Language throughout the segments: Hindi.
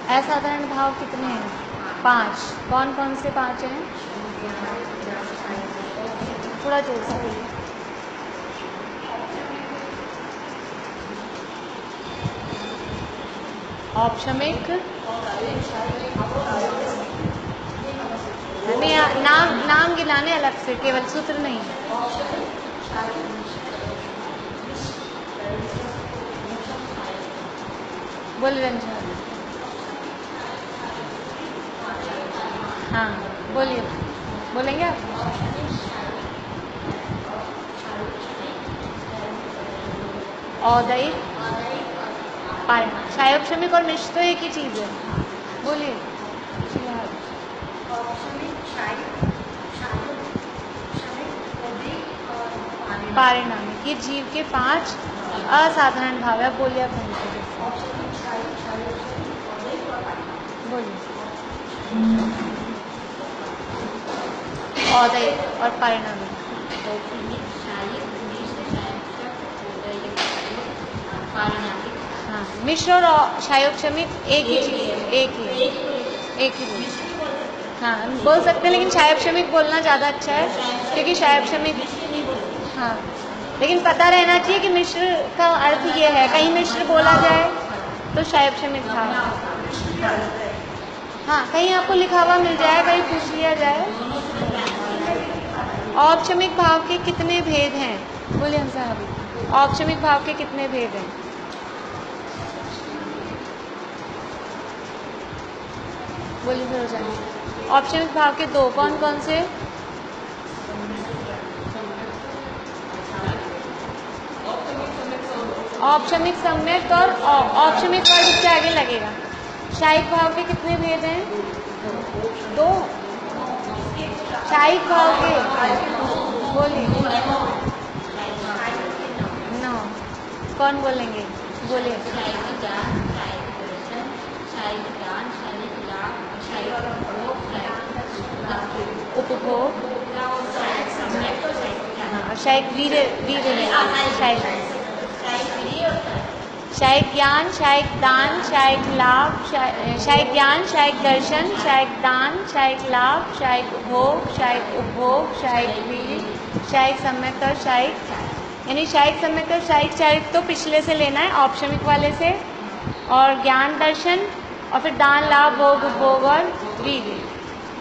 असाधारण भाव कितने हैं? 5। कौन कौन से 5 हैं? थोड़ा जोर से बोलिए। औपशमिक, हमें नाम गिनाने अलग से, केवल सूत्र नहीं। बोलिए रंजना। हाँ बोलिए, बोलेंगे आप? औदयिक, क्षायोपशमिक और मिश्र तो एक ही चीज है। बोलिए। पारिणामिक, ये जीव के 5 असाधारण भाव है। बोलिए आप। बोलिए। औदयिक और पारिणामिक। हाँ, मिश्र और क्षायोपशमिक एक ही चीज, एक ही। हाँ बोल सकते हैं, लेकिन क्षायोपशमिक बोलना ज़्यादा अच्छा है, क्योंकि क्षायोपशमिक, हाँ, लेकिन पता रहना चाहिए कि मिश्र का अर्थ ये है। कहीं मिश्र बोला जाए तो क्षायोपशमिक भाव, हाँ कहीं आपको लिखा हुआ मिल जाए, कहीं पूछ लिया जाए। औपशमिक भाव के कितने भेद हैं? बोलिए हम साहब, औपशमिक भाव के कितने भेद हैं? बोलिए सरोजा। औपशमिक भाव के 2, कौन कौन से? औपशमिक, सम्यक और औपशमिक वर्ड उसके आगे लगेगा। क्षायिक भाव के कितने भेद हैं? 2। क्षायिक भाव के, बोलिए। 9। कौन बोलेंगे? बोलिए। उपभोग, क्षायिक वीर, क्षायिक ज्ञान, क्षायिक दान, क्षायिक लाभ, क्षायिक ज्ञान, क्षायिक दर्शन, क्षायिक दान, क्षायिक लाभ, क्षायिक भोग, क्षायिक उपभोग, क्षायिक वीर, क्षायिक सम्यक और क्षायिक, यानी क्षायिक सम्यक और क्षायिक चारित्र तो पिछले से लेना है, औपशमिक वाले से, और ज्ञान, दर्शन, और फिर दान, लाभ, भोग, उपभोग और वीर।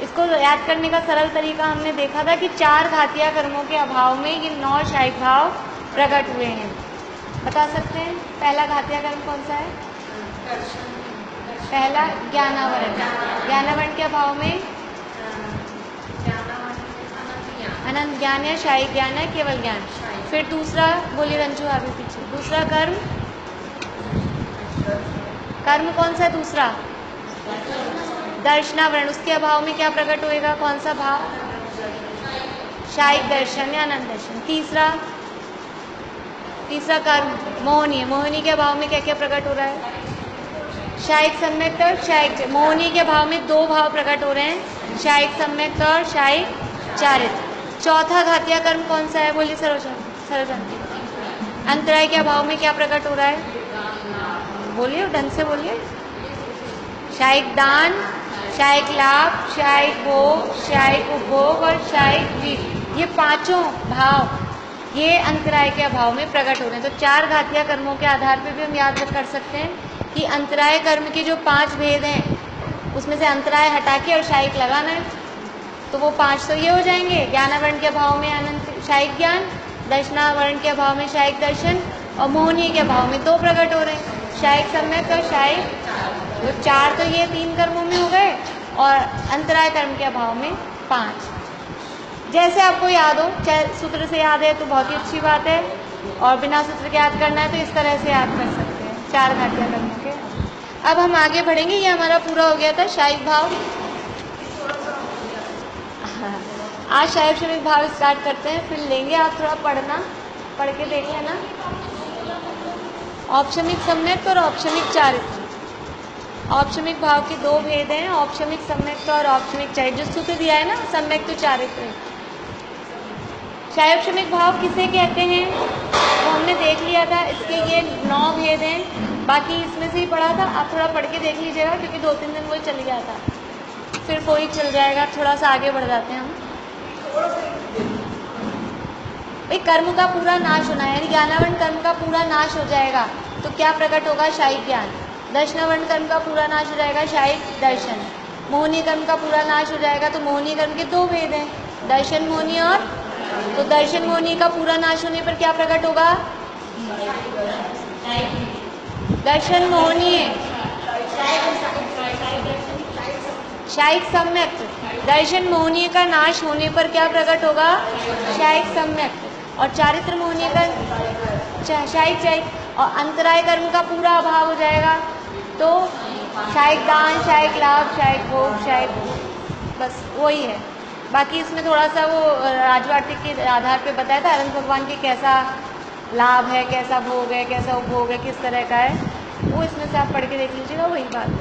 इसको याद करने का सरल तरीका हमने देखा था कि 4 घातीय कर्मों के अभाव में ये 9 क्षायिक भाव प्रकट हुए हैं। बता सकते हैं पहला घातीय कर्म कौन सा है? पहला ज्ञानावरण। ज्ञानावरण के अभाव में अनंत ज्ञान है, क्षायिक ज्ञान है, केवल ज्ञान। फिर दूसरा, बोलिए रंजू आगे पीछे। दूसरा कर्म, कर्म कौन सा है दूसरा? दर्शनावरण। उसके अभाव में क्या प्रकट होएगा? कौन सा भाव? क्षायिक दर्शन या अनंत दर्शन। तीसरा कर्म मोहिनी है। मोहिनी के अभाव में क्या क्या प्रकट हो रहा है? क्षायिक सम्यक और क्षायिक। मोहिनी के अभाव में 2 भाव प्रकट हो रहे हैं, क्षायिक सम्यक और क्षायिक चारित्र। चौथा घातीय कर्म कौन सा है? बोलिए सरोजन। अंतराय के अभाव में क्या प्रकट हो रहा है? बोलिए, ढंग से बोलिए। क्षायिक दान, क्षायिक लाभ, क्षायिक भोग, क्षायिक उपभोग और क्षायिक वीर। ये 5 भाव ये अंतराय के अभाव में प्रकट हो रहे हैं। तो 4 घातीय कर्मों के आधार पर भी हम याद कर सकते हैं कि अंतराय कर्म के जो 5 भेद हैं उसमें से अंतराय हटा के और क्षायिक लगाना है, तो वो 5 तो ये हो जाएंगे। ज्ञानावरण के अभाव में अनंत क्षायिक ज्ञान, दर्शनावरण के अभाव में क्षायिक दर्शन, और मोहनीय के अभाव में 2 प्रकट हो रहे हैं, क्षायिक सम्यक और क्षायिक। तो 4 तो ये 3 कर्मों में हो गए, और अंतराय कर्म के अभाव में 5। जैसे आपको याद हो, चाहे सूत्र से याद है तो बहुत ही अच्छी बात है, और बिना सूत्र के याद करना है तो इस तरह से याद कर सकते हैं 4 घातीय कर्मों के। अब हम आगे बढ़ेंगे। ये हमारा पूरा हो गया था क्षायिक भाव। आज क्षायोपशमिक भाव स्टार्ट करते हैं, फिर लेंगे। आप थोड़ा पढ़ के देख लेना। औपशमिक सम्यक और औपशमिक चारित्र। औपशमिक भाव के 2 भेद हैं, औपशमिक सम्यक और औपशमिक चारित्र। जो सूत्र दिया है ना, सम्यक तो चारित्र। क्षायोपशमिक भाव किसे कहते हैं वो हमने देख लिया था। इसके ये 9 भेद हैं। बाकी इसमें से ही पढ़ा था, आप थोड़ा पढ़ के देख लीजिएगा क्योंकि 2-3 दिन वही चल गया था, फिर वही चल जाएगा। थोड़ा सा आगे बढ़ जाते हैं हम। भाई कर्म का पूरा नाश होना है, यानी ज्ञानावरण कर्म का पूरा नाश हो जाएगा तो क्या प्रकट होगा? शायिक ज्ञान। दर्शनावरण कर्म का पूरा नाश हो जाएगा, शायिक दर्शन। मोहनीय कर्म का पूरा नाश हो जाएगा तो मोहनीय कर्म के 2 भेद हैं, दर्शन मोहनीय और, तो दर्शन मोहनीय का पूरा नाश होने पर क्या प्रकट होगा? दर्शन मोहनीय, शायिक सम्यक। दर्शन मोहनीय का नाश होने पर क्या प्रकट होगा? शायिक सम्यक। और चारित्र मोहनीय का शायिक और अंतराय कर्म का पूरा अभाव हो जाएगा तो शायिक दान, शायिक लाभ, शायिक भोग, शायिक, बस वही है। बाकी इसमें थोड़ा सा वो राजवाटिक के आधार पे बताया था अनंत भगवान के कैसा लाभ है, कैसा भोग है, कैसा उपभोग है, किस तरह का है, वो इसमें से आप पढ़ के देख लीजिएगा, वही बात है।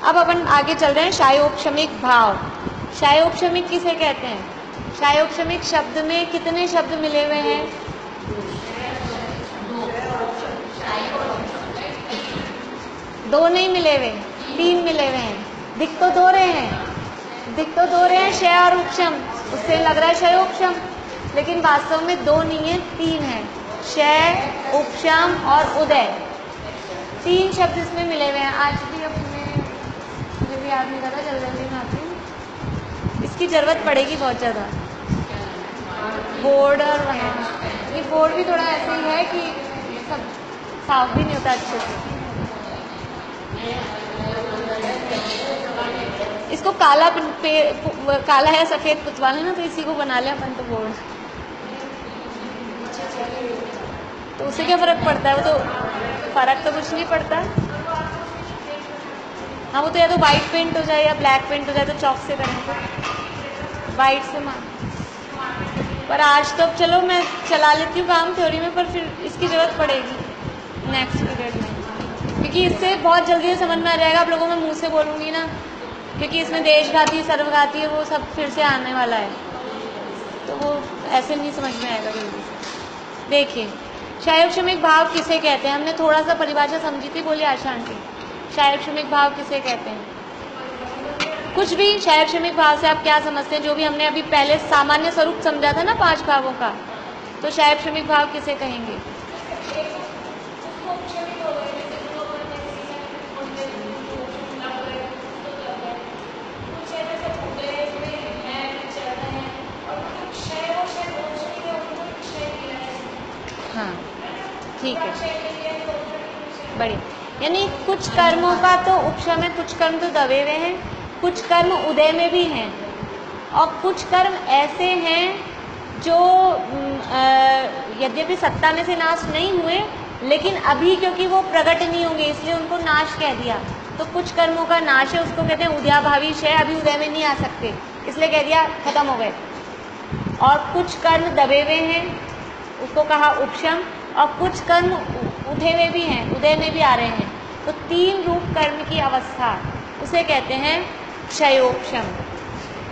अब अपन आगे चल रहे हैं शायोपशमिक भाव। शायोपशमिक किसे कहते हैं? शायोपशमिक शब्द में कितने शब्द मिले हुए हैं? 2 नहीं मिले हुए, 3 मिले हुए हैं। दिख तो 2 रहे हैं, शय और उपशम, उससे लग रहा है शयोपशम, लेकिन वास्तव में 2 नहीं है, 3 है। शय, उपशम और उदय, 3 शब्द इसमें मिले हुए हैं। आज भी अपने मुझे भी याद नहीं कर रहा, जल्दी में आती हूँ, इसकी ज़रूरत पड़ेगी बहुत ज़्यादा। बोर्ड और ये बोर्ड भी थोड़ा ऐसे ही है कि सब साफ भी नहीं होता अच्छे से। इसको काला काला है सफ़ेद पुतवा लेना, तो इसी को बना लिया अपन तो बोर्ड, तो उससे क्या फ़र्क पड़ता है? वो तो फ़र्क तो कुछ नहीं पड़ता। हाँ, वो तो या तो वाइट पेंट हो जाए या ब्लैक पेंट हो जाए, तो चॉक से करेंगे, वाइट से पर आज तो चलो मैं चला लेती हूँ काम थ्योरी में, पर फिर इसकी ज़रूरत पड़ेगी नेक्स्ट पीरियड में, क्योंकि इससे बहुत जल्दी समझ में आ जाएगा। आप लोगों में मुंह से बोलूँगी ना, क्योंकि इसमें देशघाती, सर्वघाती है, वो सब फिर से आने वाला है, तो वो ऐसे नहीं समझ में आएगा जल्दी से। देखिए, शायोपशमिक भाव किसे कहते हैं? हमने थोड़ा सा परिभाषा समझी थी, बोलिए आशा आंटी, शायोपशमिक भाव किसे कहते हैं? कुछ भी शायोपशमिक भाव से आप क्या समझते हैं? जो भी हमने अभी पहले सामान्य स्वरूप समझा था ना 5 भावों का, तो शायोपशमिक भाव किसे कहेंगे? हाँ, ठीक है, बढ़िया। यानी कुछ कर्मों का तो उपशम है, कुछ कर्म तो दबे हुए हैं, कुछ कर्म उदय में भी हैं, और कुछ कर्म ऐसे हैं जो यद्यपि सत्ता में से नाश नहीं हुए, लेकिन अभी क्योंकि वो प्रकट नहीं होंगे इसलिए उनको नाश कह दिया। तो कुछ कर्मों का नाश है, उसको कहते हैं उदयाभावी क्षय, अभी उदय में नहीं आ सकते इसलिए कह दिया खत्म हो गए। और कुछ कर्म दबे हुए हैं, उसको कहा उपशम, और कुछ कर्म उठे हुए भी हैं, उदय में भी आ रहे हैं। तो 3 रूप कर्म की अवस्था, उसे कहते हैं क्षयोपशम।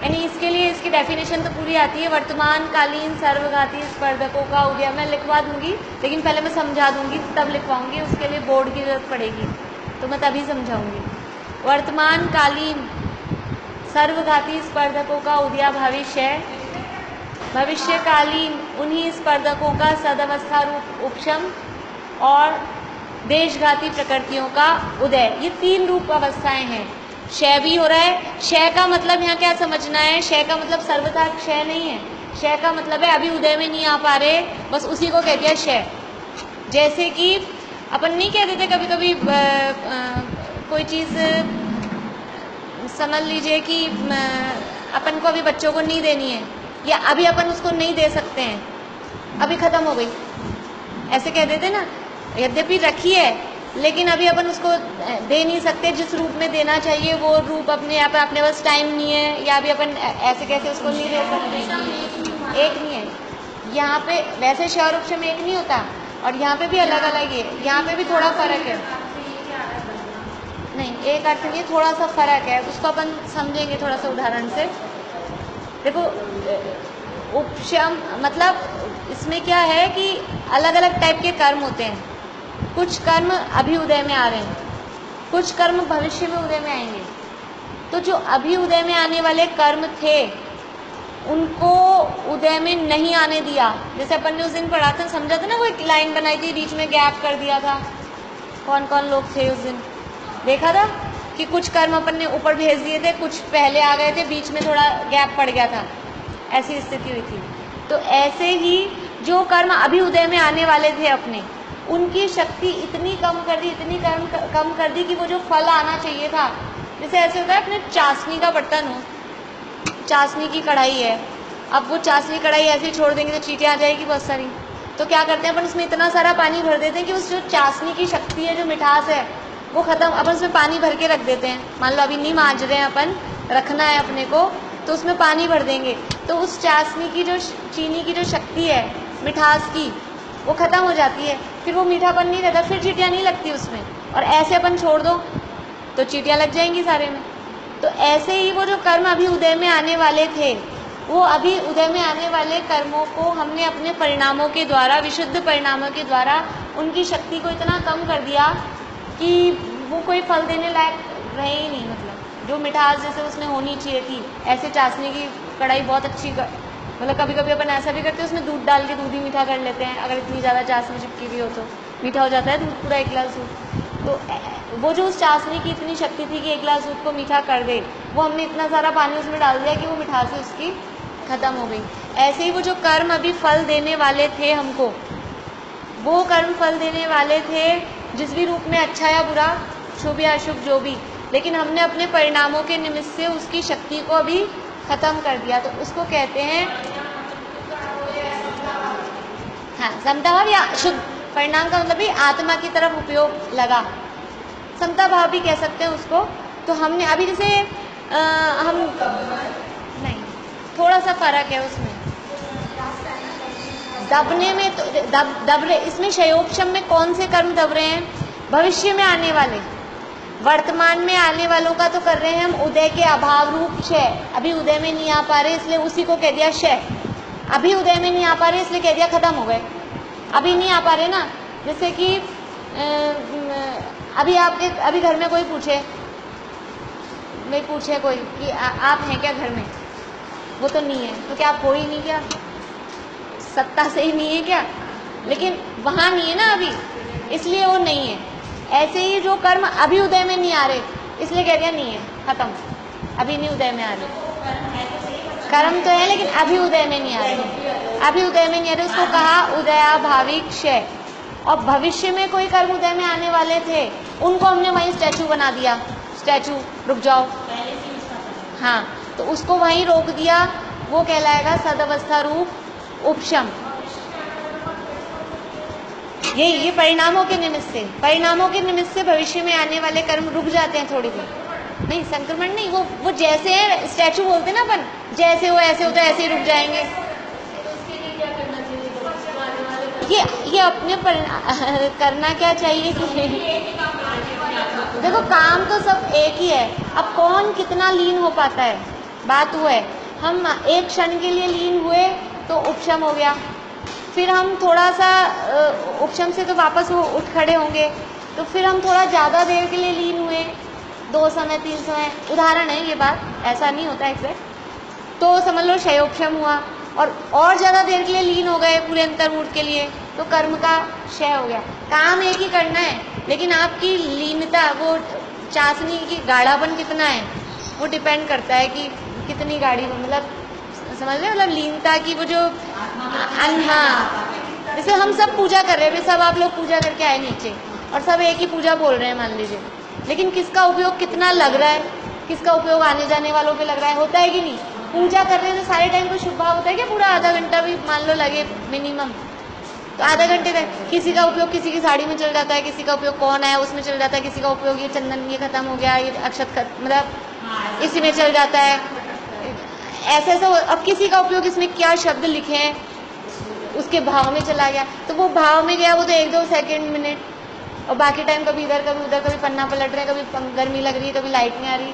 यानी इसके लिए इसकी डेफिनेशन तो पूरी आती है, वर्तमान कालीन सर्वघाती स्पर्धकों का उदय। मैं लिखवा दूंगी, लेकिन पहले मैं समझा दूंगी तब लिखवाऊंगी, उसके लिए बोर्ड की जरूरत पड़ेगी, तो मैं तभी समझाऊंगी। वर्तमान कालीन सर्वघाती स्पर्धकों का उदयाभावी क्षय, भविष्यकालीन उन्हीं स्पर्धकों का सदवस्था रूप उपशम, और देशघाती प्रकृतियों का उदय। ये 3 रूप अवस्थाएं हैं। क्षय भी हो रहा है। क्षय का मतलब यहाँ क्या समझना है? क्षय का मतलब सर्वथा क्षय नहीं है। क्षय का मतलब है अभी उदय में नहीं आ पा रहे, बस उसी को कह दिया क्षय। जैसे कि अपन नहीं कह देते कभी कभी कोई चीज़ समझ लीजिए कि अपन को अभी बच्चों को नहीं देनी है, या अभी अपन उसको नहीं दे सकते हैं, अभी ख़त्म हो गई, ऐसे कह देते ना। यद्यपि रखी है लेकिन अभी अपन उसको दे नहीं सकते जिस रूप में देना चाहिए, वो रूप अपने यहाँ पे अपने पास टाइम नहीं है, या अभी अपन ऐसे कैसे उसको नहीं दे सकते। एक नहीं है यहाँ पे, वैसे क्षय और उपशम एक नहीं होता, और यहाँ पे भी अलग अलग है। यहाँ पे भी थोड़ा फर्क है, नहीं एक अर्थ नहीं, थोड़ा सा फर्क है, उसको अपन समझेंगे थोड़ा सा उदाहरण से। देखो, उपशम मतलब इसमें क्या है कि अलग अलग टाइप के कर्म होते हैं। कुछ कर्म अभी उदय में आ रहे हैं, कुछ कर्म भविष्य में उदय में आएंगे। तो जो अभी उदय में आने वाले कर्म थे उनको उदय में नहीं आने दिया। जैसे अपन ने उस दिन पढ़ा था, समझा था ना, वो एक लाइन बनाई थी, बीच में गैप कर दिया था। कौन कौन लोग थे उस दिन? देखा था कि कुछ कर्म अपन ने ऊपर भेज दिए थे, कुछ पहले आ गए थे, बीच में थोड़ा गैप पड़ गया था, ऐसी स्थिति हुई थी। तो ऐसे ही जो कर्म अभी उदय में आने वाले थे अपने, उनकी शक्ति इतनी कम कर दी, इतनी कम कर दी कि वो जो फल आना चाहिए था, जैसे ऐसे होता है अपने चाशनी का बर्तन हो, चाशनी की कढ़ाई है, अब वो चाशनी कढ़ाई ऐसे ही छोड़ देंगे तो चींटियाँ आ जाएगी बहुत सारी। तो क्या करते हैं अपन, उसमें इतना सारा पानी भर देते हैं कि उस जो चाशनी की शक्ति है, जो मिठास है, वो खत्म। अपन उसमें पानी भर के रख देते हैं। मान लो अभी नहीं मांझ रहे हैं अपन, रखना है अपने को, तो उसमें पानी भर देंगे, तो उस चाशनी की जो चीनी की जो शक्ति है मिठास की, वो खत्म हो जाती है, फिर वो मीठापन नहीं रहता, फिर चींटियाँ नहीं लगती उसमें। और ऐसे अपन छोड़ दो तो चींटियाँ लग जाएंगी सारे में। तो ऐसे ही वो जो कर्म अभी उदय में आने वाले थे, वो अभी उदय में आने वाले कर्मों को हमने अपने परिणामों के द्वारा, विशुद्ध परिणामों के द्वारा उनकी शक्ति को इतना कम कर दिया कि वो कोई फल देने लायक रहे ही नहीं। मतलब जो मिठास जैसे उसमें होनी चाहिए थी, ऐसे चाशनी की कढ़ाई बहुत अच्छी, मतलब कभी कभी अपन ऐसा भी करते हैं, उसमें दूध डाल के दूध ही मीठा कर लेते हैं, अगर इतनी ज़्यादा चाशनी चिपकी हुई हो तो मीठा हो जाता है दूध, पूरा 1 गिलास दूध। तो वो जो उस चाशनी की इतनी शक्ति थी कि 1 गिलास दूध को मीठा कर दे, वो हमने इतना सारा पानी उसमें डाल दिया कि वो मिठास उसकी खत्म हो गई। ऐसे ही वो जो कर्म अभी फल देने वाले थे हमको, वो कर्म फल देने वाले थे जिस भी रूप में, अच्छा या बुरा, शुभ या अशुभ, जो भी, लेकिन हमने अपने परिणामों के निमित्त से उसकी शक्ति को अभी खत्म कर दिया। तो उसको कहते हैं, हाँ, समता भाव या शुद्ध परिणाम का मतलब भी आत्मा की तरफ उपयोग लगा, समता भाव भी कह सकते हैं उसको। तो हमने अभी जैसे हम नहीं, थोड़ा सा फर्क है उसमें, दबने में तो दब रहे, इसमें शयोपशम में कौन से कर्म दब रहे हैं? भविष्य में आने वाले, वर्तमान में आने वालों का तो कर रहे हैं हम उदय के अभाव रूप क्षय। अभी उदय में नहीं आ पा रहे इसलिए उसी को कह दिया क्षय। अभी उदय में नहीं आ पा रहे इसलिए कह दिया खत्म हो गए। अभी नहीं आ पा रहे ना, जैसे कि अभी घर में कोई पूछे, कोई कि आप हैं क्या घर में, वो तो नहीं है, तो क्या आप हो ही नहीं क्या? सत्ता से ही नहीं है क्या? लेकिन वहाँ नहीं है ना अभी, इसलिए वो नहीं है। ऐसे ही जो कर्म अभी उदय में नहीं आ रहे, इसलिए कह दिया नहीं है, खत्म, अभी नहीं उदय में आ रहे। कर्म तो है लेकिन अभी उदय में नहीं आ रहे, अभी उदय में नहीं आ रहे, उसको कहा उदयाभावी क्षय। और भविष्य में कोई कर्म उदय में आने वाले थे, उनको हमने वहीं स्टैचू बना दिया, स्टैचू रुक जाओ, हाँ, तो उसको वहीं रोक दिया, वो कहलाएगा सदवस्था रूप उपशम। ये परिणामों के निमित्त से, परिणामों के निमित्त से भविष्य में आने वाले कर्म रुक जाते हैं थोड़ी देर, नहीं संक्रमण नहीं, वो जैसे है, स्टैचू बोलते हैं ना अपन, जैसे हो ऐसे होता है, ऐसे ही रुक जाएंगे। ये अपने करना क्या चाहिए कि देखो काम तो सब एक ही है, अब कौन कितना लीन हो पाता है, बात वो है। हम एक क्षण के लिए लीन हुए तो उपशम हो गया, फिर हम थोड़ा सा उपशम से तो वापस वो उठ खड़े होंगे, तो फिर हम थोड़ा ज़्यादा देर के लिए लीन हुए, 2 समय 3 समय, उदाहरण है ये बात, ऐसा नहीं होता एग्जैक्ट, तो समझ लो क्षयोपशम हुआ, और ज़्यादा देर के लिए लीन हो गए पूरे अंतर्मुहूर्त के लिए, तो कर्म का क्षय हो गया। काम एक ही करना है, लेकिन आपकी लीनता, वो चाशनी की गाढ़ापन कितना है, वो डिपेंड करता है कि कितनी गाढ़ी, मतलब समझ रहे, मतलब लीनता की वो जो हाँ, जैसे हम सब पूजा कर रहे हैं, सब आप लोग पूजा करके आए नीचे और सब एक ही पूजा बोल रहे हैं मान लीजिए, लेकिन किसका उपयोग कितना लग रहा है, किसका उपयोग आने जाने वालों पे लग रहा है, होता है कि नहीं? पूजा कर रहे हैं तो सारे टाइम को शुभ भाव होता है कि पूरा आधा घंटा भी मान लो लगे मिनिमम, तो आधा घंटे तक किसी का उपयोग किसी की साड़ी में चल जाता है, किसी का उपयोग कौन है उसमें चल जाता है, किसी का उपयोग ये चंदन ये खत्म हो गया, ये अक्षत मतलब इसी में चल जाता है, ऐसे ऐसे। अब किसी का उपयोग इसमें क्या शब्द लिखे हैं उसके भाव में चला गया, तो वो भाव में गया वो तो 1-2 सेकेंड मिनट, और बाकी टाइम कभी इधर कभी उधर, कभी पन्ना पलट रहे, कभी गर्मी लग रही है, कभी लाइट नहीं आ रही,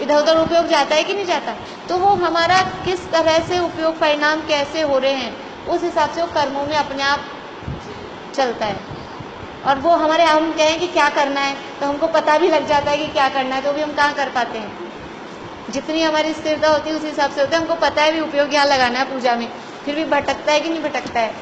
इधर उधर उपयोग जाता है कि नहीं जाता? तो वो हमारा किस तरह से उपयोग, परिणाम कैसे हो रहे हैं, उस हिसाब से वो कर्मों में अपने आप चलता है। और वो हमारे, हम कहें कि क्या करना है तो हमको पता भी लग जाता है कि क्या करना है, तो भी हम कहाँ कर पाते हैं। जितनी हमारी स्थिरता होती है उस हिसाब से होता है, हमको पता है भी उपयोग यहाँ लगाना है पूजा में, फिर भी भटकता है कि नहीं भटकता है।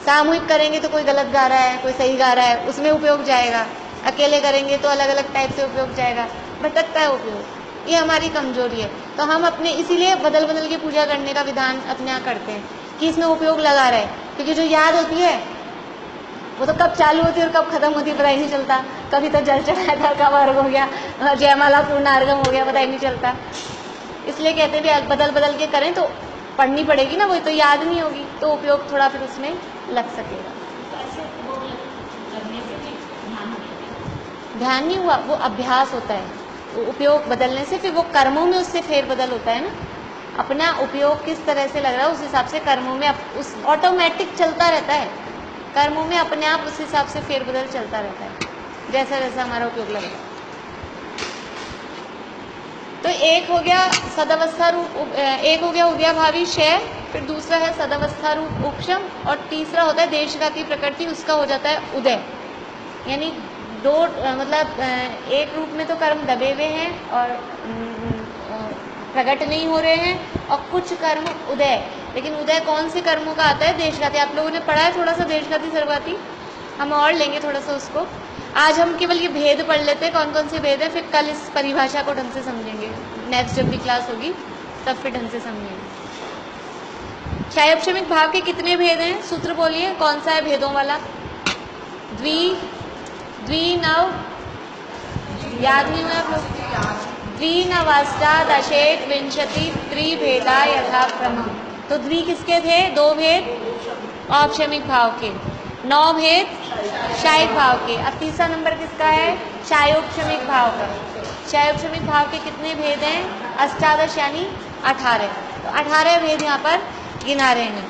सामूहिक करेंगे तो कोई गलत गा रहा है, कोई सही गा रहा है, उसमें उपयोग जाएगा। अकेले करेंगे तो अलग अलग टाइप से उपयोग जाएगा, भटकता है उपयोग। ये हमारी कमजोरी है। तो हम अपने इसीलिए बदल बदल के पूजा करने का विधान अपने यहाँ करते हैं कि इसमें उपयोग लगा रहे, क्योंकि जो याद होती है वो तो कब चालू होती है और कब खत्म होती है पता ही नहीं चलता। कभी तो जल चढ़ाया था, कब अर्घ हो गया, जयमाला पूर्णार्घम हो गया, पता ही नहीं चलता। इसलिए कहते हैं भी बदल बदल के करें तो पढ़नी पड़ेगी ना, वही तो याद नहीं होगी, तो उपयोग थोड़ा फिर उसमें लग सकेगा। ध्यान नहीं हुआ, वो अभ्यास होता है। वो उपयोग बदलने से फिर वो कर्मों में उससे फेरबदल होता है ना। अपना उपयोग किस तरह से लग रहा है उस हिसाब से कर्मों में उस ऑटोमेटिक चलता रहता है। कर्मों में अपने आप उस हिसाब से फेरबदल चलता रहता है, जैसा जैसा हमारा उपयोग लग रहा है। तो एक हो गया सदवस्था रूप, एक हो गया उदयाभावी क्षय, फिर दूसरा है सदवस्था रूप उपशम, और तीसरा होता है देशघाती प्रकृति, उसका हो जाता है उदय। यानी दो मतलब एक रूप में तो कर्म दबे हुए हैं और प्रकट नहीं हो रहे हैं, और कुछ कर्म उदय। लेकिन उदय कौन से कर्मों का आता है? देशघाती। आप लोगों ने पढ़ा है थोड़ा सा देशघाती सर्वघाती, हम और लेंगे थोड़ा सा उसको। आज हम केवल ये भेद पढ़ लेते हैं, कौन कौन से भेद है, फिर कल इस परिभाषा को ढंग से समझेंगे। नेक्स्ट जब भी क्लास होगी तब फिर ढंग से समझेंगे। क्षयोपशमिक भाव के कितने भेद हैं? सूत्र बोलिए, कौन सा है भेदों वाला? द्विनव, याद नहीं हुआ आप लोग? द्विनवाष्टादशेक विंशति त्रिभेदा यथाक्रमः। तो द्वि किसके थे? दो भेद औपशमिक भाव के, 9 भेद क्षायिक भाव के। अब तीसरा नंबर किसका है? क्षयोपशमिक भाव का। क्षयोपशमिक भाव के कितने भेद हैं? अष्टादश यानी 18। तो 18 भेद यहाँ पर गिना रहे हैं।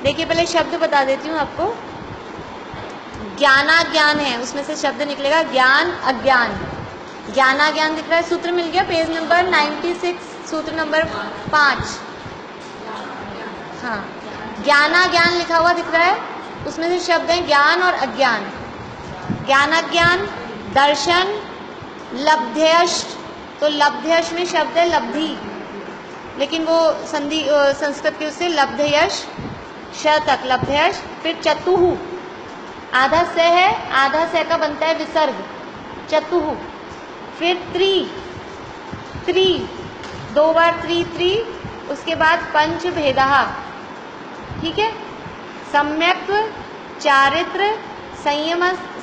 देखिए पहले शब्द बता देती हूँ आपको। ज्ञानाज्ञान है, उसमें से शब्द निकलेगा ज्ञान अज्ञान। ज्ञानाज्ञान दिख रहा है, सूत्र मिल गया पेज नंबर 96, सूत्र नंबर 5। हाँ, ज्ञानाज्ञान लिखा हुआ दिख रहा है, उसमें से शब्द हैं ज्ञान और अज्ञान। ज्ञानाज्ञान, दर्शन, लब्ध्यश। तो लब्ध्यश में शब्द है लब्धि, लेकिन वो संधि संस्कृत के उससे लब्ध्यश श तक लब्ध्यश। फिर चतुहु, आधा से है, आधा से का बनता है विसर्ग, चतुहु। फिर त्रि, 2 बार त्रि, उसके बाद पंच भेदा। ठीक है। सम्यक्त्व, चारित्र,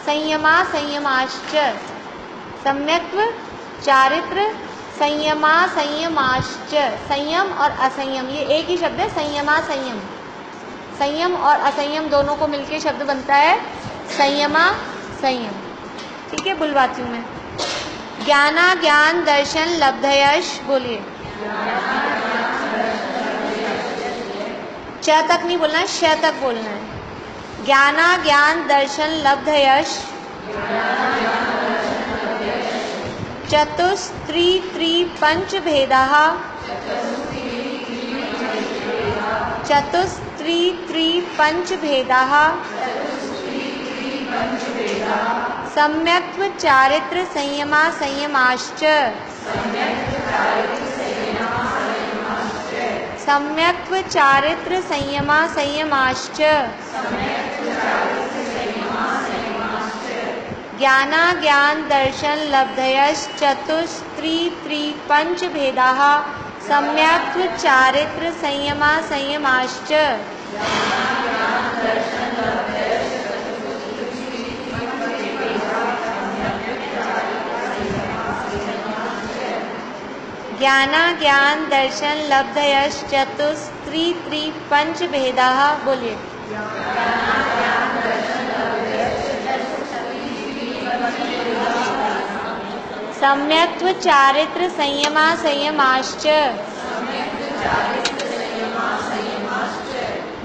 संयमा संयमाश्च। सम्यक्त्व, चारित्र, संयमाश्च। संयम और असंयम ये एक ही शब्द है, संयमा संयम। संयम और असंयम दोनों को मिलके शब्द बनता है संयमा संयम। ठीक है, बुलवाती हूँ मैं। ज्ञाना ज्ञान दर्शन लब्धयश, बोलिए। च तक नहीं बोलना है, श तक बोलना है। ज्ञाना ज्ञान दर्शन लब्धयश, चतुस्त्रि पंच भेदाः, चतुस्त्रि पंच भेदाः, सम्यक्त्व चारित्र संयमा संयमाश्च। सम्यक्त्व चारित्र संयमा संयमाश्च। ज्ञाना ज्ञान दर्शन लब्धयश्च चतुस्त्रि पंच भेदाः, सम्यक्त्व चारित्र संयमा संयमाश्च। ज्ञाना ज्ञान दर्शन लब्धयश्च चतुस्त्रि पंच भेदाः, बोलिए। सम्यक्त्व चारित्र संयमा संयमाश्च।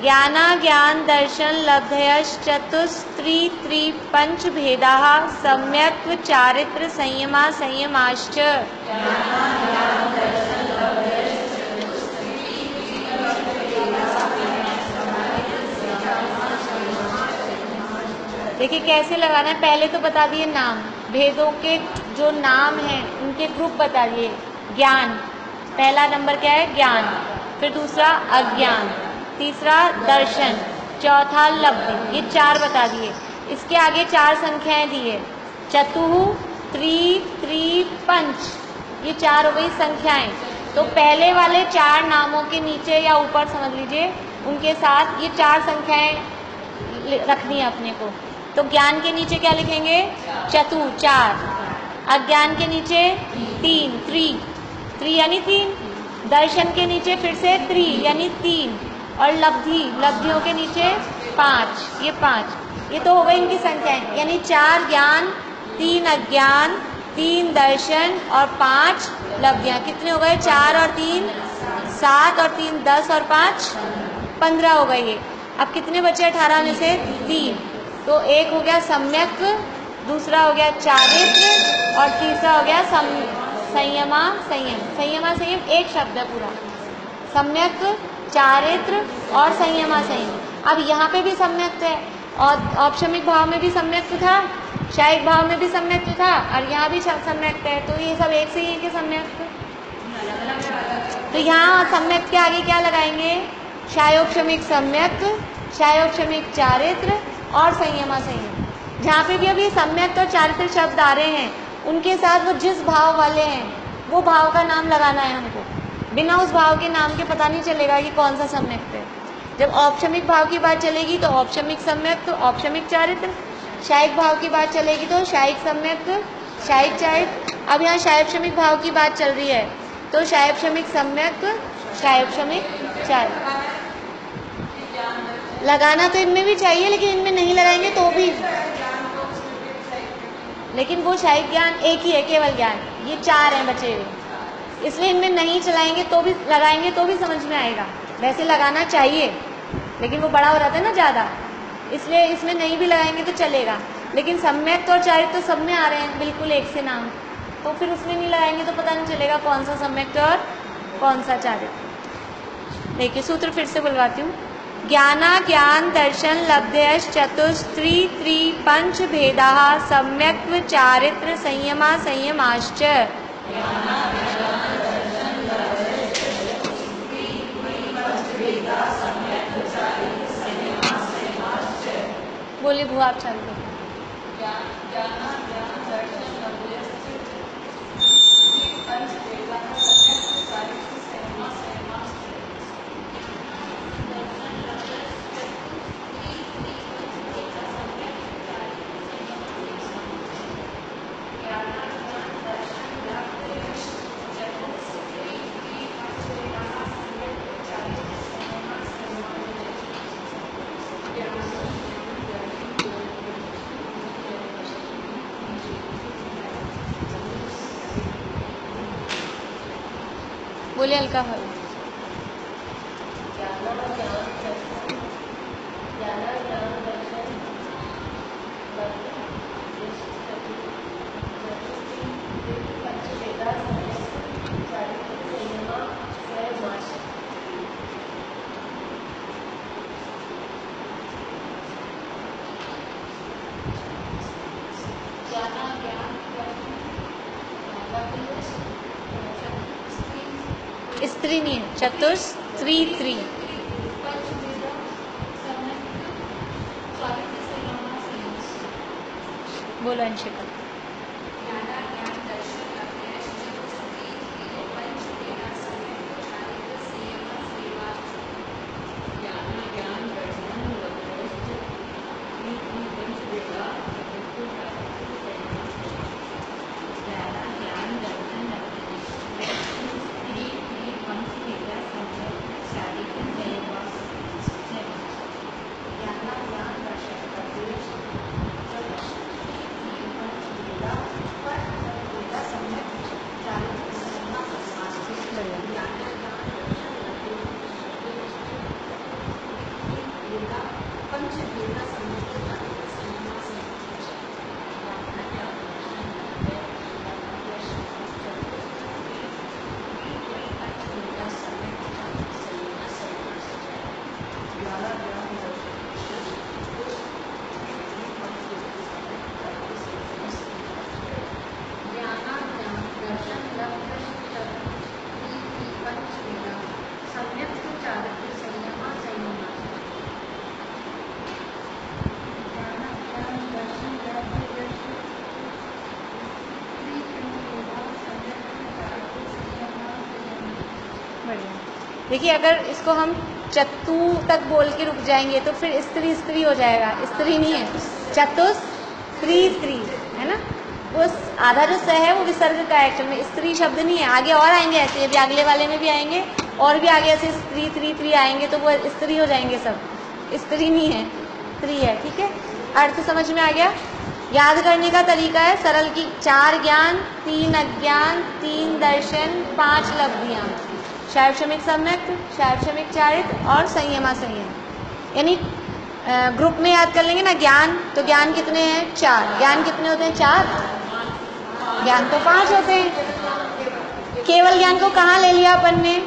ज्ञाना ज्ञान दर्शन लब्धयश्च चतुस्त्रि पंच भेदाः, सम्यक्त्व चारित्र संयमा संयमाश्च। देखिए कैसे लगाना है, पहले तो बता दिए नाम, भेदों के जो नाम हैं उनके ग्रुप बता दिए। ज्ञान, पहला नंबर क्या है? ज्ञान। फिर दूसरा अज्ञान, तीसरा दर्शन, चौथा लब्धि। ये 4 बता दिए। इसके आगे 4 संख्याएं दी है, चतुः, त्रि, त्रि, पंच, ये 4 हो गई संख्याएं। तो पहले वाले 4 नामों के नीचे या ऊपर समझ लीजिए उनके साथ ये 4 संख्याएं रखनी है अपने को। तो ज्ञान के नीचे क्या लिखेंगे? चतु, 4। अज्ञान के नीचे 3, त्रि यानी 3। दर्शन के नीचे फिर से त्रि यानी 3। और लब्धि, लब्धियों के नीचे 5, ये 5। ये तो हो गई इनकी संख्याएं, यानी 4 ज्ञान, 3 अज्ञान, 3 दर्शन और 5 लब्धियां। कितने हो गए? 4 और 3 7 और 3 10 और 5 15 हो गए ये। अब कितने बचे 18 में से? 3। तो एक हो गया सम्यक, दूसरा हो गया चारित्र और तीसरा हो गया संयमा संयम। संयमा संयम एक शब्द है पूरा, सम्यक, चारित्र और संयमा संयम। अब यहाँ पे भी सम्यक है और औपशमिक भाव में भी सम्यक था, शायिक भाव में भी सम्यक था और यहाँ भी सम्यक है। तो ये सब एक से ही है कि सम्यक? तो यहाँ सम्यक के आगे क्या लगाएंगे? शायोपशमिक सम्यक, शायोपशमिक चारित्र और संयमा संयम। जहाँ पे भी अभी सम्यक और चारित्र शब्द आ रहे हैं उनके साथ वो जिस भाव वाले हैं वो भाव का नाम लगाना है हमको। बिना उस भाव के नाम के पता नहीं चलेगा कि कौन सा सम्यक है। जब औपशमिक भाव की बात चलेगी तो औपशमिक सम्यक, तो औपशमिक चारित्र। शायिक भाव की बात चलेगी तो शायिक सम्यक, शायिक चारित्र। अब यहाँ शायोपशमिक भाव की बात चल रही है तो शायोपशमिक सम्यक, शायोपशमिक चारित्र। लगाना तो इनमें भी चाहिए लेकिन इनमें नहीं लगाएंगे तो भी, लेकिन वो शायिक ज्ञान एक ही है, केवल ज्ञान। ये 4 हैं बचे हुए, इसलिए इनमें नहीं चलाएंगे तो भी, लगाएंगे तो भी समझ में आएगा। वैसे लगाना चाहिए लेकिन वो बड़ा हो जाता है ना ज़्यादा, इसलिए इसमें नहीं भी लगाएंगे तो चलेगा। लेकिन सम्यक और चारित्र तो सब में आ रहे हैं बिल्कुल एक से नाम, तो फिर उसमें नहीं लगाएंगे तो पता नहीं चलेगा कौन सा सम्यक और कौन सा चारित्र। देखिए सूत्र फिर से बुलवाती हूँ। ज्ञाना ज्ञान दर्शन लब्धयश्च चतुस्त्रि त्रि पंच भेदाः सम्यक्त्व चारित्र संयमा संयमाश्च। बोलिए भुआ, आप चालू करिए। बोलिए अलका भाई। स्त्री नहीं है, चतुस्त्रि त्रि। बोलो अंशिका। बढ़िया। देखिए अगर इसको हम चतु तक बोल के रुक जाएंगे तो फिर स्त्री स्त्री हो जाएगा, स्त्री नहीं है, चतुस स्त्री स्त्री है ना। वो आधा जो स है वो विसर्ग का है, एक्चुअल में स्त्री शब्द नहीं है। आगे और आएंगे ऐसे, अभी अगले वाले में भी आएंगे और भी आगे ऐसे स्त्री स्त्री स्त्री आएंगे तो वो स्त्री हो जाएंगे सब, स्त्री नहीं है, स्त्री है। ठीक है, अर्थ समझ में आ गया। याद करने का तरीका है सरल की 4 ज्ञान, 3 अज्ञान, 3 दर्शन, 5 लब्धियां, शैवक्षमिक सम्यक, शैवक्षमिक चारित और संयमा संयम। यानी ग्रुप में याद कर लेंगे ना। ज्ञान तो ज्ञान कितने हैं? 4। ज्ञान कितने होते हैं? 4। ज्ञान तो 5 होते हैं। केवल ज्ञान को कहाँ ले लिया अपन ने?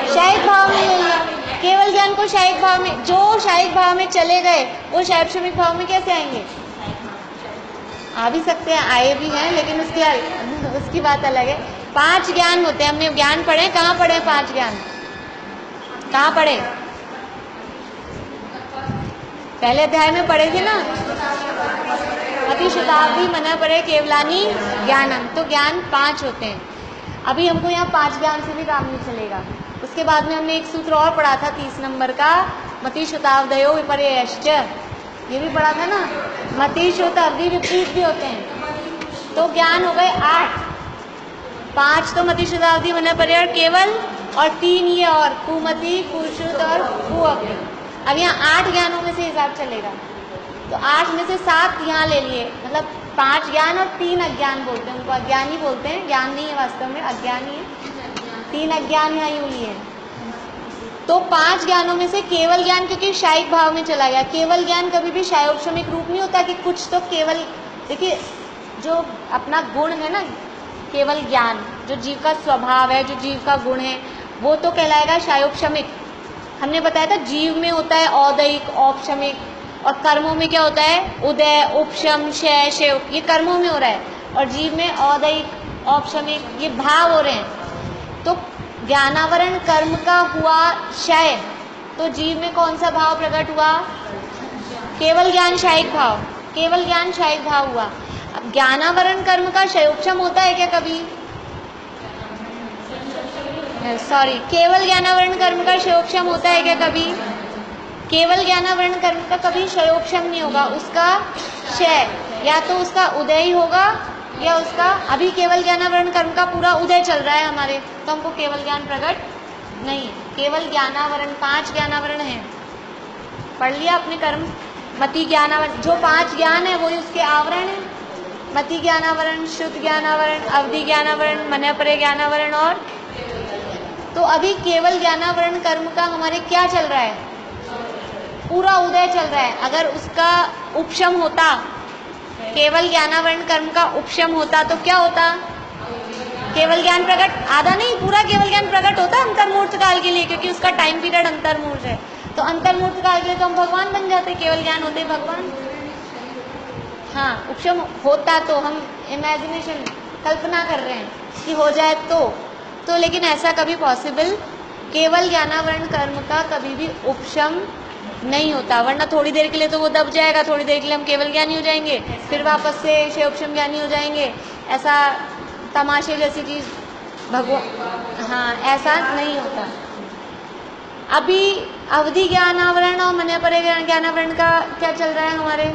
शायिक भाव में ले लिया। केवल ज्ञान को शायिक भाव में, जो शायिक भाव में चले गए वो शैवक्षमिक भाव में कैसे आएंगे? आ भी सकते हैं, आए भी हैं, लेकिन उसकी बात अलग है। 5 ज्ञान होते हैं। हमने ज्ञान पढ़े, कहाँ पढ़े 5 ज्ञान? कहाँ पढ़े? पहले अध्याय में पढ़े थे ना। अति शताब्दी मना पढ़े केवलानी ज्ञानम। तो ज्ञान 5 होते हैं। अभी हमको यहाँ 5 ज्ञान से भी काम नहीं चलेगा। उसके बाद में हमने एक सूत्र और पढ़ा था 30 नंबर का, मति शताब्दयो विपर्ययश्च। ये भी पढ़ा था ना। मति शताब्दी विपरीत भी होते हैं। तो ज्ञान हो गए 8। 5 तो मति शताब्दी मना पढ़े और केवल, और 3 ये और कुमति, कुश्रुत और कुअग्नि। अब यहाँ 8 ज्ञानों में से हिसाब चलेगा। तो 8 में से 7 यहाँ ले लिए, मतलब 5 ज्ञान और 3 अज्ञान बोलते हैं। उनको अज्ञानी बोलते हैं, ज्ञान नहीं है वास्तव में, अज्ञानी है। 3 अज्ञान यहाँ यूँ लिए। तो 5 ज्ञानों में से केवल ज्ञान, क्योंकि शायिक भाव में चला गया। केवल ज्ञान कभी भी शायोपशमिक रूप नहीं होता कि कुछ तो केवल, देखिए जो अपना गुण है ना, केवल ज्ञान जो जीव का स्वभाव है, जो जीव का गुण है, वो तो कहलाएगा शायोपशमिक। हमने बताया था जीव में होता है औदयिक, औपशमिक, और कर्मों में क्या होता है? उदय, उपशम, शय, शय। ये कर्मों में हो रहा है, और जीव में औदयिक, औपशमिक, ये भाव हो रहे हैं। तो ज्ञानावरण कर्म का हुआ शय, तो जीव में कौन सा भाव प्रकट हुआ? केवल ज्ञान शायिक भाव। केवल ज्ञान शायिक भाव हुआ। अब ज्ञानावरण कर्म का शयोपशम होता है क्या कभी? सॉरी, केवल ज्ञानावरण कर्म का शयोपशम होता है क्या कभी? केवल ज्ञानावरण कर्म का कभी शयोपशम नहीं होगा। उसका क्षय, या तो उसका उदय ही होगा, या उसका, अभी केवल ज्ञानावरण कर्म का पूरा उदय चल रहा है हमारे, तो हमको केवल ज्ञान प्रकट नहीं। केवल ज्ञानावरण, 5 ज्ञानावरण है, पढ़ लिया अपने कर्म। मति ज्ञानावरण, जो 5 ज्ञान है वही उसके आवरण है। मति ज्ञानावरण, शुद्ध ज्ञानावरण, अवधि ज्ञानावरण, मनपरे ज्ञानावरण। और तो अभी केवल ज्ञानावरण कर्म का हमारे क्या चल रहा है? पूरा उदय चल रहा है। अगर उसका उपशम होता, केवल ज्ञानावरण कर्म का उपशम होता तो क्या होता? केवल ज्ञान प्रकट, आधा नहीं पूरा केवल ज्ञान प्रकट होता अंतर्मूर्त काल के लिए, क्योंकि उसका टाइम पीरियड अंतर्मूर्त है। तो अंतर्मूर्त काल के लिए तो हम भगवान बन जाते, केवल ज्ञान होते भगवान। हाँ, उपशम होता तो हम इमेजिनेशन, कल्पना कर रहे हैं कि हो जाए तो लेकिन ऐसा कभी पॉसिबल, केवल ज्ञानावरण कर्म का कभी भी उपशम नहीं होता। वरना थोड़ी देर के लिए तो वो दब जाएगा, थोड़ी देर के लिए हम केवल ज्ञानी हो जाएंगे, फिर वापस से शयोपशम ज्ञानी हो जाएंगे। ऐसा तमाशे जैसी चीज भगवान, हाँ, ऐसा नहीं होता। अभी अवधि ज्ञानावरण और मनपरे ज्ञानावरण का क्या चल रहा है हमारे?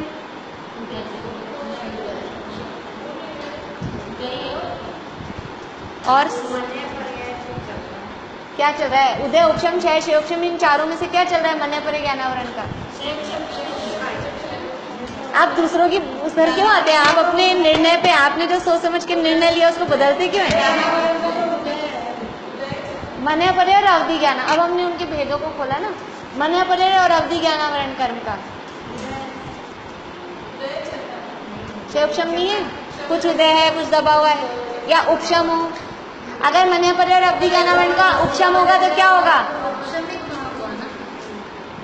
और क्या चल रहा है? उदय, उपशम, क्षय, शयोपशम, इन चारों में से क्या चल रहा है मनपरे ज्ञानावरण का? आप दूसरों की उस पर क्यों आते हैं? आप अपने निर्णय पे, आपने जो सोच समझ के निर्णय लिया उसको बदलते क्यों हैं? मनपरे और अवधि ज्ञान, अब हमने उनके भेदों को खोला ना। मनपरे और अवधि ज्ञानावरण कर्म का शयोपशम नहीं है, कुछ उदय है, कुछ दबा हुआ है, या उपशम हो। अगर मनपरे और अवधि ज्ञानावरण का उपशम होगा तो क्या होगा?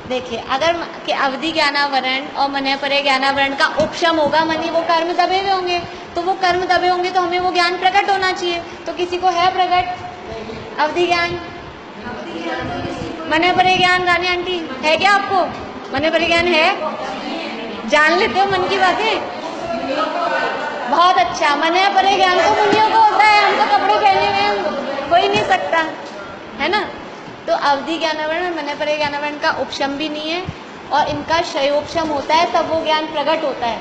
देखिए, अगर अवधि ज्ञानावरण और मनपरे ज्ञानावरण का उपशम होगा, मनी वो कर्म दबे हुए होंगे, तो वो कर्म दबे होंगे तो हमें वो ज्ञान प्रकट होना चाहिए। तो किसी को है प्रकट अवधि ज्ञान? मनपरे ज्ञान रानी आंटी है क्या आपको? मनपरे ज्ञान है? जान लेते हो मन की बातें? बहुत अच्छा। मनपरे ज्ञान तो मुनियों को होता है, हम तो कपड़े पहने हुए हैं, कोई ही नहीं सकता, है ना। तो अवधि ज्ञानावरण मनपरे ज्ञानावरण का उपशम भी नहीं है, और इनका क्षयोपशम होता है तब वो ज्ञान प्रकट होता है।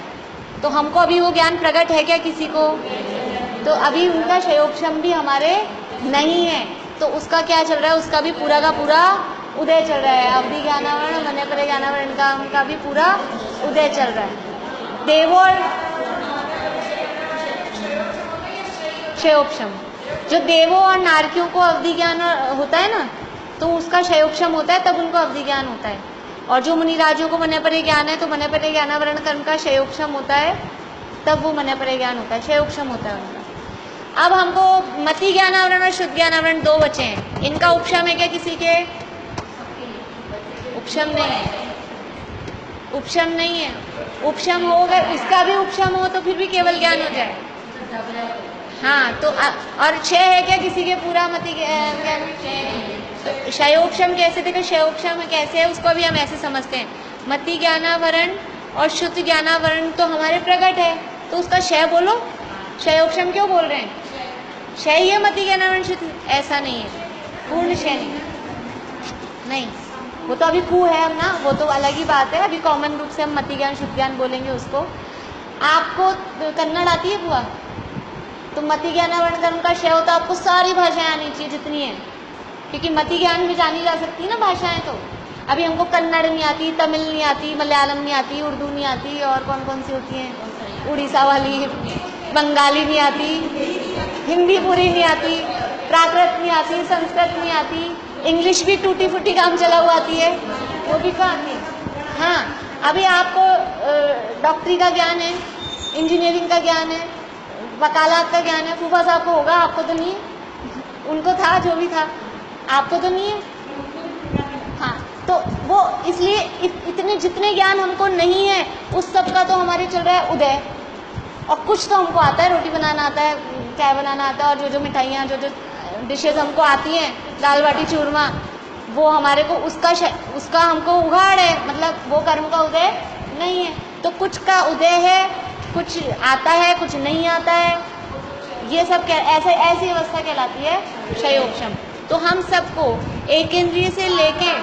तो हमको अभी वो ज्ञान प्रकट है क्या किसी को? तो अभी उनका क्षयोपशम भी हमारे नहीं है, तो उसका क्या चल रहा है? उसका भी पूरा का पूरा उदय चल रहा है। अवधि ज्ञानावरण मनपरे ज्ञानावरण का उनका भी पूरा उदय चल रहा है। देवो और क्षयोपशम, जो देवों और नारकियों को अवधि ज्ञान होता है ना, तो उसका क्षयोपशम होता है, तब उनको अवधि ज्ञान होता है। और जो मुनिराजों को मनपरे ज्ञान है, तो मनपरे ज्ञानावरण कर्म का क्षयोपशम होता है, तब वो मनपरे ज्ञान होता है, क्षयोपशम होता है उनका। अब हमको मति ज्ञानावरण और शुद्ध ज्ञानावरण दो बचे हैं। इनका उपशम है क्या किसी के? उपशम नहीं है, उपशम नहीं है। उपशम हो, अगर उसका भी उपशम हो तो फिर भी केवल ज्ञान हो जाए। हाँ, तो और क्षय है क्या किसी के पूरा मति ज्ञान? क्षयोपशम कैसे थे? क्षयोपशम कैसे है उसको भी हम ऐसे समझते हैं, मति ज्ञानावरण और शुद्ध ज्ञानावरण तो हमारे प्रकट है, तो उसका क्षय बोलो। क्षयोपशम क्यों बोल रहे हैं? क्षय ही है मति ज्ञानावरण शुद्ध, ऐसा नहीं है, पूर्ण क्षय नहीं, वो तो अभी कू है हम ना, वो तो अलग ही बात है। अभी कॉमन रूप से हम मति ज्ञान शुद्ध ज्ञान बोलेंगे उसको। आपको कन्नड़ आती है बुआ? तो मति ज्ञानावरण कर्म का क्षय होता है, आपको सारी भाषाएं आनी चाहिए जितनी है, क्योंकि मति ज्ञान में जानी जा सकती है ना भाषाएं। तो अभी हमको कन्नड़ नहीं आती, तमिल नहीं आती, मलयालम नहीं आती, उर्दू नहीं आती, और कौन कौन सी होती हैं, उड़ीसा वाली, बंगाली नहीं आती, हिंदी पूरी नहीं आती, प्राकृत नहीं आती, संस्कृत नहीं आती, इंग्लिश भी टूटी फूटी काम चला हुआ आती है, वो भी कहाँ आती है। हाँ, अभी आपको डॉक्टरी का ज्ञान है, इंजीनियरिंग का ज्ञान है, वकालत का ज्ञान है, फूफा साहब को होगा, आपको तो नहीं, उनको था, जो भी था, आपको तो नहीं है। हाँ, तो वो इसलिए इतने जितने ज्ञान हमको नहीं है, उस सब का तो हमारे चल रहा है उदय। और कुछ तो हमको आता है, रोटी बनाना आता है, चाय बनाना आता है, और जो मिठाइयाँ, जो डिशेज हमको आती हैं, दाल बाटी चूरमा, वो हमारे को उसका हमको उघाड़ है, मतलब वो कर्म का उदय नहीं है। तो कुछ का उदय है, कुछ आता है, कुछ नहीं आता है, ये सब ऐसी अवस्था कहलाती है क्षयोपशम। तो हम सबको एक इंद्रिय से लेके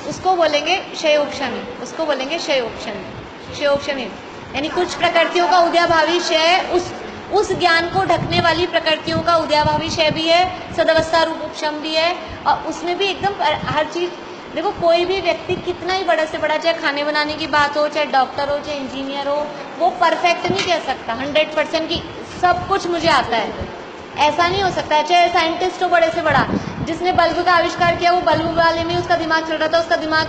उसको बोलेंगे क्षयोपशमी, उसको बोलेंगे क्षयोपशमी, यानी कुछ प्रकृतियों का उदयभावी क्षय, उस ज्ञान को ढकने वाली प्रकृतियों का उदयभावी क्षय भी है, सदवस्था रूप उपशम भी है। और उसमें भी एकदम हर चीज, देखो कोई भी व्यक्ति कितना ही बड़ा से बड़ा, चाहे खाने बनाने की बात हो, चाहे डॉक्टर हो, चाहे इंजीनियर हो, वो परफेक्ट नहीं कह सकता 100% की सब कुछ मुझे आता है, ऐसा नहीं हो सकता। चाहे साइंटिस्ट हो बड़े से बड़ा, जिसने बल्ब का आविष्कार किया, वो बल्ब वाले में उसका दिमाग चल रहा था, उसका दिमाग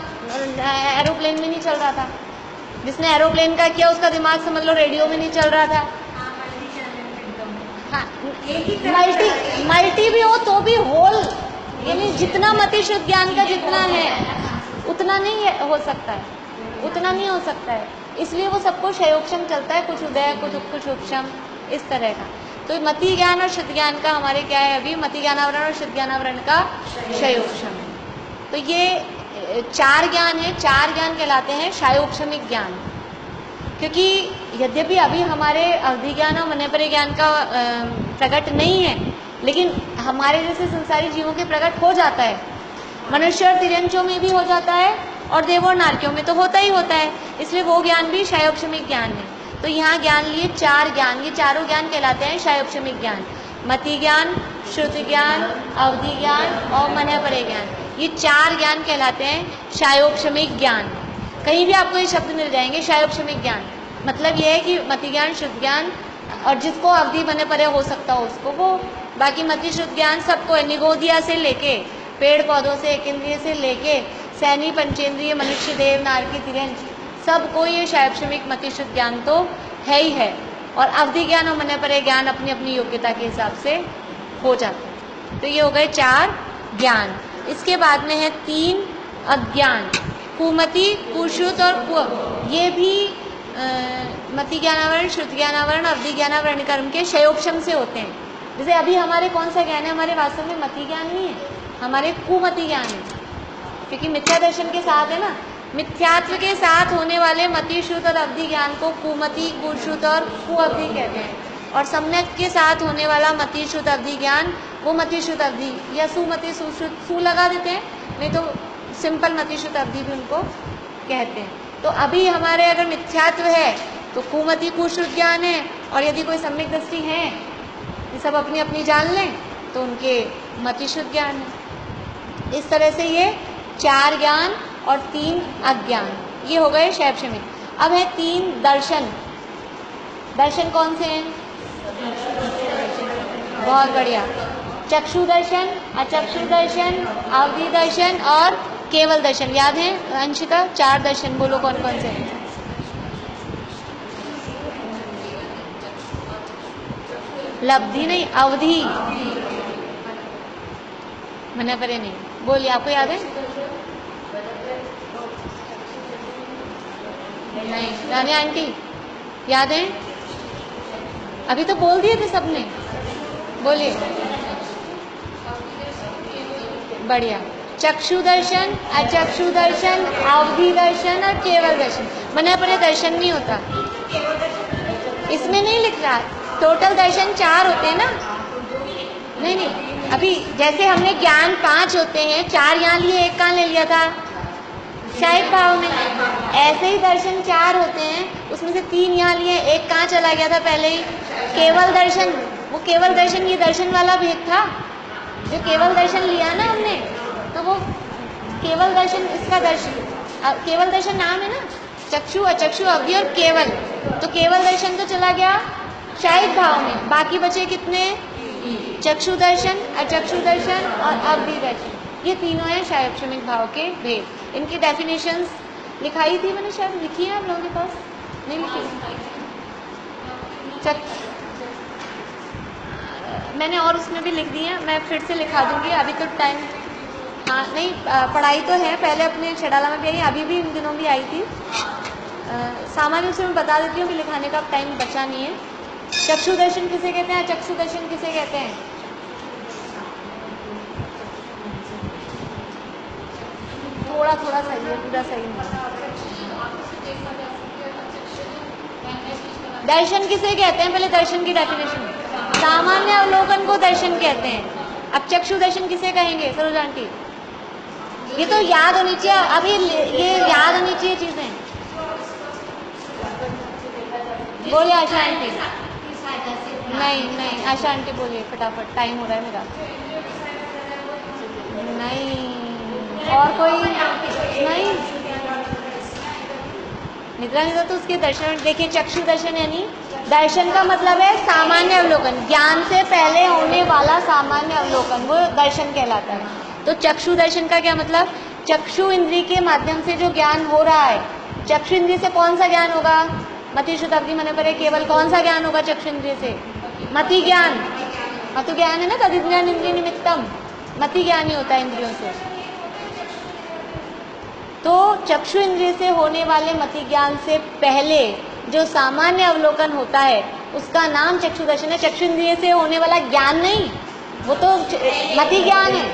एरोप्लेन में नहीं चल रहा था। जिसने एरोप्लेन का किया, उसका दिमाग समझ लो रेडियो में नहीं चल रहा था। हाँ, मल्टी भी हो तो भी होल, यानी जितना मति शुद्ध ज्ञान का जितना है उतना नहीं हो सकता है, उतना नहीं हो सकता है। इसलिए वो सबको क्षयोपशम चलता है, कुछ उदय, कुछ उपशम, इस तरह का। तो मति ज्ञान और शुद्ध ज्ञान का हमारे क्या है, अभी मति ज्ञानावरण और शुद्ध ज्ञानावरण का क्षयोपशम है। तो ये 4 ज्ञान है, 4 ज्ञान कहलाते हैं क्षयोपशमिक ज्ञान। क्योंकि यद्यपि अभी हमारे अवधि ज्ञान और मनपरे ज्ञान का प्रकट नहीं है, लेकिन हमारे जैसे संसारी जीवों के प्रकट हो जाता है। मनुष्य और तिर्यंचों में भी हो जाता है, और देवों और नारकियों में तो होता ही होता है, इसलिए वो ज्ञान भी क्षयोपशमिक ज्ञान है। तो यहाँ ज्ञान लिए 4 ज्ञान, ये चारों ज्ञान कहलाते हैं क्षयोपशमिक ज्ञान। मति ज्ञान, श्रुति ज्ञान, अवधि ज्ञान और मनपरे ज्ञान, ये 4 ज्ञान कहलाते हैं क्षयोपशमिक ज्ञान। कहीं भी आपको ये शब्द मिल जाएंगे, क्षयोपशमिक ज्ञान, मतलब ये है कि मति ज्ञान, शुद्ध ज्ञान, और जिसको अवधि मनपरे हो सकता हो उसको वो, बाकी मति शुद्ध ज्ञान सबको है, निगोदिया से लेके, पेड़ पौधों से, एक इंद्रिय से लेके, सैनी, पंचेंद्रिय, मनुष्य, देव, नारकी, तिर्यंच, सबको ये क्षयोपशमिक मति शुद्ध ज्ञान तो है ही है। और अवधि ज्ञान और मनपरे ज्ञान अपनी अपनी योग्यता के हिसाब से हो जाते हैं। तो ये हो गए 4 ज्ञान। इसके बाद में है 3 अज्ञान, कुमति, कुश्रुत और कुअ। ये भी मति ज्ञानावरण, श्रुत ज्ञानावरण, अवधि ज्ञानावरण कर्म के क्षयोपशम से होते हैं। जैसे अभी हमारे कौन सा ज्ञान है, हमारे वास्तव में मति ज्ञान नहीं है, हमारे कुमति ज्ञान है, क्योंकि मिथ्या दर्शन के साथ है ना। मिथ्यात्व के साथ होने वाले मति, श्रुत और अवधि ज्ञान को कुमति, कुश्रुत और कुअवधि कहते हैं। और सम्यक के साथ होने वाला मति, श्रुत, अवधि ज्ञान वो मति, श्रुत, अवधि या सुमति, सुश्रुत, सु लगा देते हैं, नहीं तो सिंपल मति, श्रुत, अवधि भी उनको कहते हैं। तो अभी हमारे अगर मिथ्यात्व है तो कुमति, कुश्रुत ज्ञान है, और यदि कोई सम्यक दृष्टि है, ये सब अपनी अपनी जान लें तो उनके मति, श्रुत ज्ञान है। इस तरह से ये 4 ज्ञान और 3 अज्ञान, ये हो गए शैवक्षमिक। अब है 3 दर्शन। दर्शन कौन से हैं? बहुत बढ़िया। चक्षु दर्शन, अचक्षु दर्शन, अवधि दर्शन और केवल दर्शन। याद है अंशिका? 4 दर्शन बोलो कौन कौन से हैं? लब्धि नहीं, अवधि। मना परे नहीं, बोलिए, आपको याद है? नहीं, रानी आंटी याद है? अभी तो बोल दिए थे सबने, बोलिए। बढ़िया। चक्षु दर्शन, अचक्षु दर्शन, अवधि दर्शन और केवल दर्शन। मना परे दर्शन नहीं होता, इसमें नहीं लिख रहा। टोटल दर्शन 4 होते हैं ना? नहीं नहीं, अभी जैसे हमने ज्ञान 5 होते हैं, 4 यहाँ लिए, 1 कहाँ ले लिया था? शायद भाव में। ऐसे ही दर्शन 4 होते हैं, उसमें से 3 यहाँ लिए, 1 कहाँ चला गया था पहले ही? केवल दर्शन। वो केवल दर्शन ये दर्शन वाला भेद था, जो केवल दर्शन लिया ना हमने, तो वो केवल दर्शन, इसका दर्शन, केवल दर्शन नाम है ना, चक्षु, अचक्षु, अवधि और केवल। तो केवल दर्शन तो चला गया शायद भाव में, बाकी बचे कितने? चक्षु दर्शन, अचक्षु दर्शन और अवधि दर्शन। ये तीनों हैं शैवक्षमिक भाव के भेद। इनकी डेफिनेशंस लिखाई थी मैंने, शायद लिखी है आप लोगों के पास? नहीं लिखी? मैंने और उसमें भी लिख दी है, मैं फिर से लिखा दूंगी, अभी तो टाइम, हाँ नहीं, पढ़ाई तो है, पहले अपने छड़ाला में भी आई, अभी भी इन दिनों भी आई थी। सामान्य रूप से मैं बता देती हूँ कि लिखाने का टाइम बचा नहीं है। चक्षु दर्शन किसे कहते हैं, चक्षु दर्शन किसे कहते हैं? थोड़ा थोड़ा सही है, पूरा सही नहीं। दर्शन किसे कहते हैं? पहले दर्शन की डेफिनेशन। सामान्य अवलोकन को दर्शन कहते हैं। अब चक्षु दर्शन किसे कहेंगे सरोज आंटी? ये तो याद होनी चाहिए, अभी ये याद होनी चाहिए चीजें। बोलिए आशा आंटी। नहीं नहीं, आशा आंटी बोलिए फटाफट, टाइम हो रहा है मेरा। नहीं, और कोई नहीं? निद्रा निद्रा तो उसके दर्शन। देखिए, चक्षु दर्शन यानी, दर्शन का मतलब है सामान्य अवलोकन, ज्ञान से पहले होने वाला सामान्य अवलोकन, वो दर्शन कहलाता है। तो चक्षु दर्शन का क्या मतलब? चक्षु इंद्रिय के माध्यम से जो ज्ञान हो रहा है, चक्षु इंद्रिय से कौन सा ज्ञान होगा? मति, श्रुत, अवधि, मने परे, केवल। कौन सा ज्ञान होगा चक्षु इंद्रिय से? मति ज्ञान। मति ज्ञान है ना, तदिज्ञान इंद्रिय निमित्तम, मति ज्ञान ही होता है इंद्रियों से। तो चक्षु इंद्रिय से होने वाले मति ज्ञान से पहले जो सामान्य अवलोकन होता है उसका नाम चक्षु दर्शन है। चक्षु इंद्रिय से होने वाला ज्ञान नहीं, वो तो मति ज्ञान है।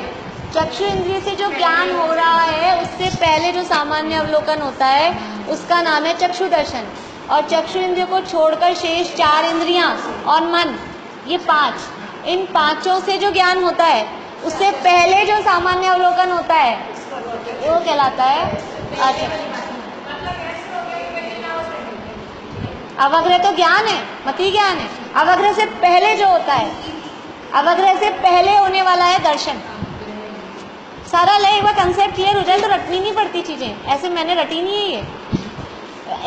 चक्षु इंद्रिय से जो ज्ञान हो रहा है उससे पहले जो सामान्य अवलोकन होता है उसका नाम है चक्षु दर्शन। और चक्षु इंद्रिय को छोड़कर शेष 4 इंद्रियां और मन, ये 5, इन 5 से जो ज्ञान होता है उससे पहले जो सामान्य अवलोकन होता है वो कहलाता है अचक्षु। अवग्रह तो ज्ञान है, मति ज्ञान है। अवग्रह से पहले जो होता है, अवग्रह से पहले होने वाला है दर्शन। सारा ले एक बार कंसेप्ट क्लियर हो जाए तो रटनी नहीं पड़ती चीजें, ऐसे मैंने रटी नहीं है ये।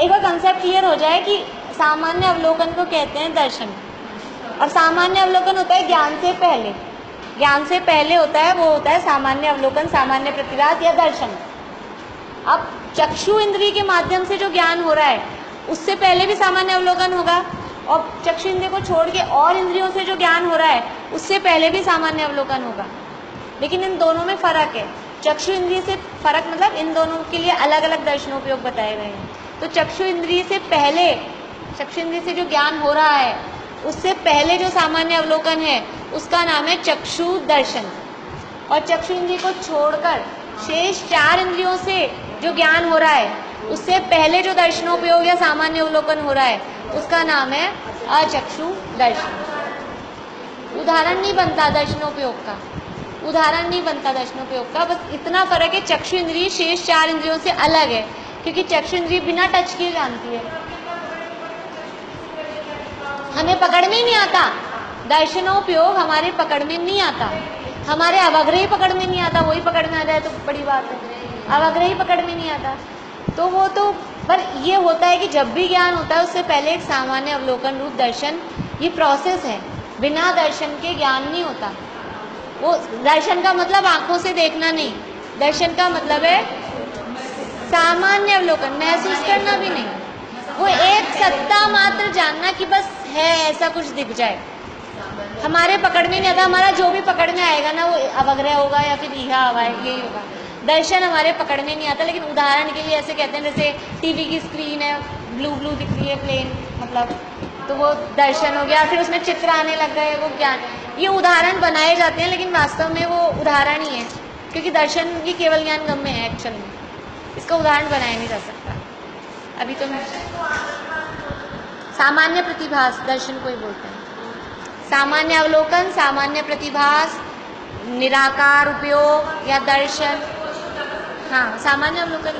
एक बार कंसेप्ट क्लियर हो जाए कि सामान्य अवलोकन को कहते हैं दर्शन, और सामान्य अवलोकन होता है ज्ञान से पहले। ज्ञान से पहले होता है वो होता है सामान्य अवलोकन, सामान्य प्रतिरात या दर्शन। अब चक्षु इंद्रिय के माध्यम से जो ज्ञान हो रहा है उससे पहले भी सामान्य अवलोकन होगा, और चक्षु इंद्रिय को छोड़ के और इंद्रियों से जो ज्ञान हो रहा है उससे पहले भी सामान्य अवलोकन होगा। लेकिन इन दोनों में फर्क है। चक्षु इंद्रिय से फर्क मतलब इन दोनों के लिए अलग अलग दर्शनोपयोग बताए गए हैं। तो चक्षु इंद्रिय से पहले, चक्षु इंद्रिय से जो ज्ञान हो रहा है उससे पहले जो सामान्य अवलोकन है उसका नाम है चक्षु दर्शन। और चक्षु इंद्रिय को छोड़कर शेष 4 इंद्रियों से जो ज्ञान हो रहा है उससे पहले जो दर्शनोपयोग या सामान्य अवलोकन हो रहा है उसका नाम है अचक्षु दर्शन। उदाहरण नहीं बनता दर्शनोपयोग का, उदाहरण नहीं बनता दर्शनोपयोग का, बस इतना फर्क है चक्षु इंद्रिय शेष 4 इंद्रियों से अलग है, क्योंकि चक्षु इंद्रिय बिना टच किए जानती है, हमें पकड़ में ही नहीं आता। दर्शनोपयोग हमारे पकड़ में नहीं आता, हमारे अवग्रही पकड़ में नहीं आता, वही पकड़ में आ जाए तो बड़ी बात है, अवग्रही पकड़ में नहीं आता। तो वो तो पर ये होता है कि जब भी ज्ञान होता है उससे पहले एक सामान्य अवलोकन रूप दर्शन, ये प्रोसेस है, बिना दर्शन के ज्ञान नहीं होता। वो दर्शन का मतलब आंखों से देखना नहीं, दर्शन का मतलब है सामान्य अवलोकन, महसूस करना भी नहीं, वो एक सत्ता मात्र जानना कि बस है ऐसा कुछ दिख जाए, हमारे पकड़ में नहीं आता। हमारा जो भी पकड़ में आएगा ना वो अवग्रह होगा या फिर इहा हवा यही होगा, दर्शन हमारे पकड़ में नहीं आता। लेकिन उदाहरण के लिए ऐसे कहते हैं जैसे टीवी की स्क्रीन है, ब्लू ब्लू दिख रही है प्लेन, मतलब तो वो दर्शन हो गया, फिर उसमें चित्र आने लग गए, वो ज्ञान। ये उदाहरण बनाए जाते हैं लेकिन वास्तव में वो उदाहरण ही है, क्योंकि दर्शन ये केवल ज्ञान गम्य है एक्चुअल में, इसका उदाहरण बनाया नहीं जा सकता। अभी तो सामान्य प्रतिभास दर्शन को ही बोलते हैं, सामान्य अवलोकन, सामान्य प्रतिभास, निराकार उपयोग या दर्शन, हाँ सामान्य अवलोकन।